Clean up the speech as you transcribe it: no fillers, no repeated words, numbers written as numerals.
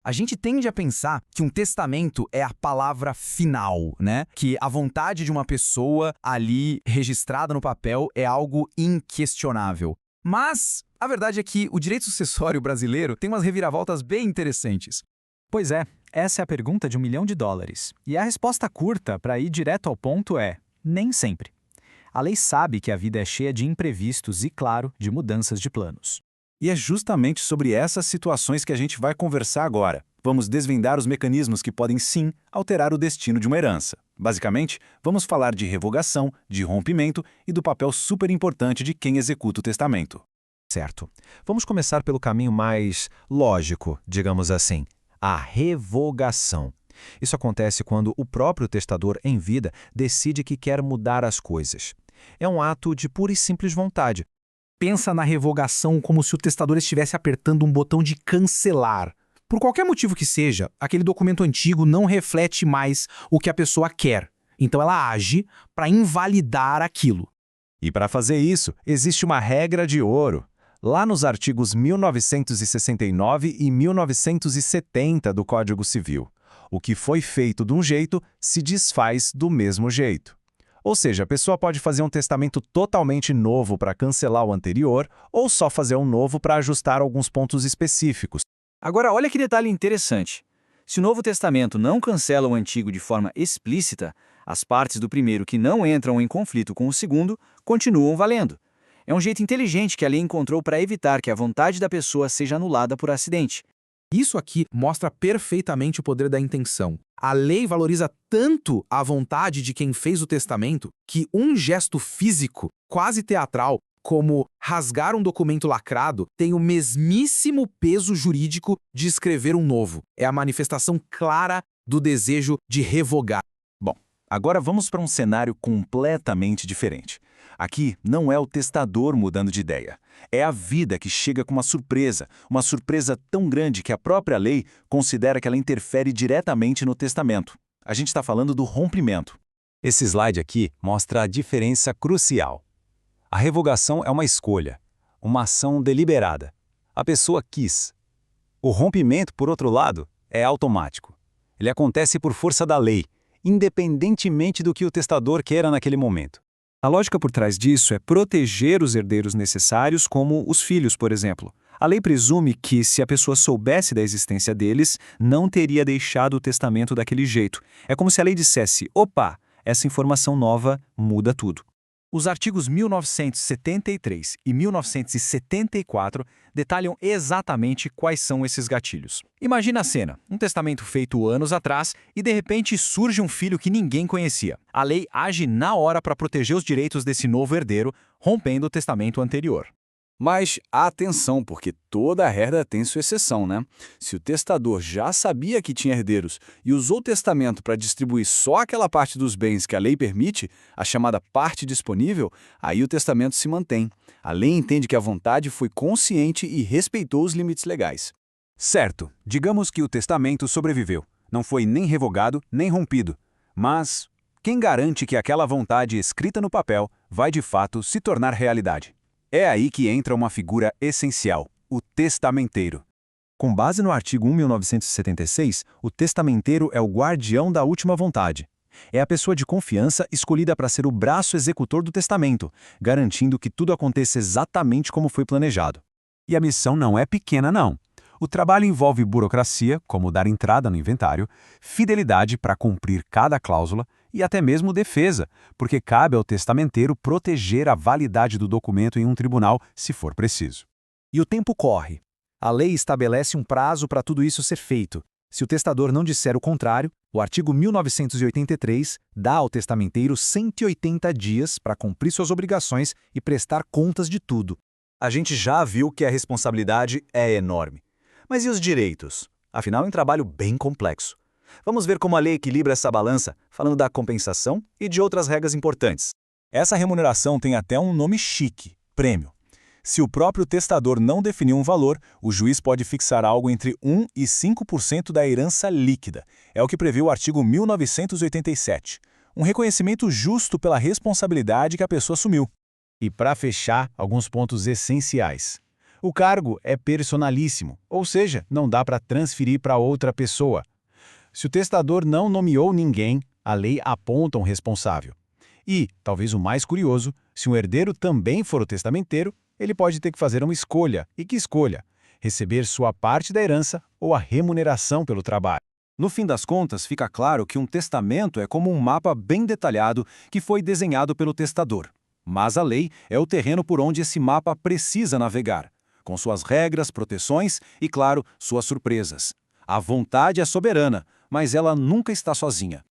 A gente tende a pensar que um testamento é a palavra final, né? Que a vontade de uma pessoa ali registrada no papel é algo inquestionável. Mas a verdade é que o direito sucessório brasileiro tem umas reviravoltas bem interessantes. Pois é, essa é a pergunta de $1 milhão. E a resposta curta, para ir direto ao ponto, é: nem sempre. A lei sabe que a vida é cheia de imprevistos e, claro, de mudanças de planos. E é justamente sobre essas situações que a gente vai conversar agora. Vamos desvendar os mecanismos que podem, sim, alterar o destino de uma herança. Basicamente, vamos falar de revogação, de rompimento e do papel super importante de quem executa o testamento. Certo. Vamos começar pelo caminho mais lógico, digamos assim, a revogação. Isso acontece quando o próprio testador em vida decide que quer mudar as coisas. É um ato de pura e simples vontade. Pensa na revogação como se o testador estivesse apertando um botão de cancelar. Por qualquer motivo que seja, aquele documento antigo não reflete mais o que a pessoa quer. Então ela age para invalidar aquilo. E para fazer isso, existe uma regra de ouro. Lá nos artigos 1969 e 1970 do Código Civil, o que foi feito de um jeito se desfaz do mesmo jeito. Ou seja, a pessoa pode fazer um testamento totalmente novo para cancelar o anterior ou só fazer um novo para ajustar alguns pontos específicos. Agora, olha que detalhe interessante. Se o Novo Testamento não cancela o Antigo de forma explícita, as partes do primeiro que não entram em conflito com o segundo continuam valendo. É um jeito inteligente que a lei encontrou para evitar que a vontade da pessoa seja anulada por acidente. Isso aqui mostra perfeitamente o poder da intenção. A lei valoriza tanto a vontade de quem fez o testamento que um gesto físico, quase teatral, como rasgar um documento lacrado, tem o mesmíssimo peso jurídico de escrever um novo. É a manifestação clara do desejo de revogar. Bom, agora vamos para um cenário completamente diferente. Aqui não é o testador mudando de ideia. É a vida que chega com uma surpresa tão grande que a própria lei considera que ela interfere diretamente no testamento. A gente está falando do rompimento. Esse slide aqui mostra a diferença crucial. A revogação é uma escolha, uma ação deliberada. A pessoa quis. O rompimento, por outro lado, é automático. Ele acontece por força da lei, independentemente do que o testador queira naquele momento. A lógica por trás disso é proteger os herdeiros necessários, como os filhos, por exemplo. A lei presume que, se a pessoa soubesse da existência deles, não teria deixado o testamento daquele jeito. É como se a lei dissesse: opa, essa informação nova muda tudo. Os artigos 1973 e 1974 detalham exatamente quais são esses gatilhos. Imagina a cena, um testamento feito anos atrás e de repente surge um filho que ninguém conhecia. A lei age na hora para proteger os direitos desse novo herdeiro, rompendo o testamento anterior. Mas atenção, porque toda regra tem sua exceção, né? Se o testador já sabia que tinha herdeiros e usou o testamento para distribuir só aquela parte dos bens que a lei permite, a chamada parte disponível, aí o testamento se mantém. A lei entende que a vontade foi consciente e respeitou os limites legais. Certo, digamos que o testamento sobreviveu. Não foi nem revogado, nem rompido. Mas quem garante que aquela vontade escrita no papel vai de fato se tornar realidade? É aí que entra uma figura essencial, o testamenteiro. Com base no artigo 1976, o testamenteiro é o guardião da última vontade. É a pessoa de confiança escolhida para ser o braço executor do testamento, garantindo que tudo aconteça exatamente como foi planejado. E a missão não é pequena, não. O trabalho envolve burocracia, como dar entrada no inventário, fidelidade para cumprir cada cláusula e até mesmo defesa, porque cabe ao testamenteiro proteger a validade do documento em um tribunal, se for preciso. E o tempo corre. A lei estabelece um prazo para tudo isso ser feito. Se o testador não disser o contrário, o artigo 1983 dá ao testamenteiro 180 dias para cumprir suas obrigações e prestar contas de tudo. A gente já viu que a responsabilidade é enorme. Mas e os direitos? Afinal, é um trabalho bem complexo. Vamos ver como a lei equilibra essa balança, falando da compensação e de outras regras importantes. Essa remuneração tem até um nome chique, prêmio. Se o próprio testador não definir um valor, o juiz pode fixar algo entre 1% e 5% da herança líquida. É o que prevê o artigo 1987. Um reconhecimento justo pela responsabilidade que a pessoa assumiu. E para fechar, alguns pontos essenciais. O cargo é personalíssimo, ou seja, não dá para transferir para outra pessoa. Se o testador não nomeou ninguém, a lei aponta um responsável. E, talvez o mais curioso, se um herdeiro também for o testamenteiro, ele pode ter que fazer uma escolha. E que escolha? Receber sua parte da herança ou a remuneração pelo trabalho. No fim das contas, fica claro que um testamento é como um mapa bem detalhado que foi desenhado pelo testador. Mas a lei é o terreno por onde esse mapa precisa navegar, com suas regras, proteções e, claro, suas surpresas. A vontade é soberana, mas ela nunca está sozinha.